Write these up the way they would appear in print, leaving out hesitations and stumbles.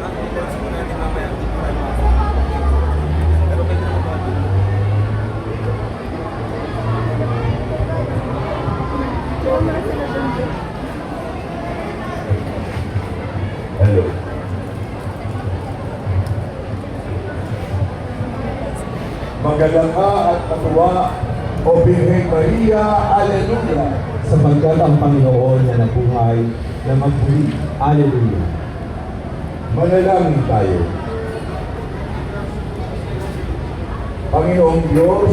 ang reports mo natin mamaya. Pero pwede naman ba? Hello. Magalanga at matuwa, O Birhen Maria, Alleluia, sapagkat ang Panginoon na nabuhay na magmuli. Alleluia. manalangin tayo. Panginoong Diyos,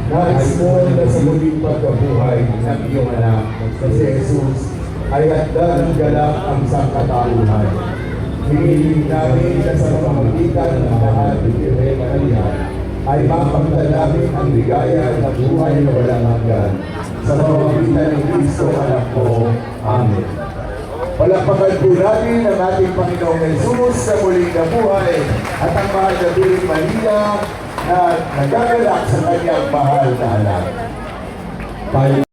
nais mo na sa muling pagkabuhay ng iyong anak na si Jesus ay handa ng galak ang sangkatauhan. Hinihiling namin na sa pamamagitan ng mahal ni Birhen Maria ay mapagdala namin ang ligaya ng buhay na walang hanggan. Sa pamamagitan ng Kristo anak ko. Amen. Palakpakan po natin ang ating Panginoong Jesus sa muling nabuhay at ang mahal na Birhen Maria na nagagalak sa kanyang mahal na anak. Tayo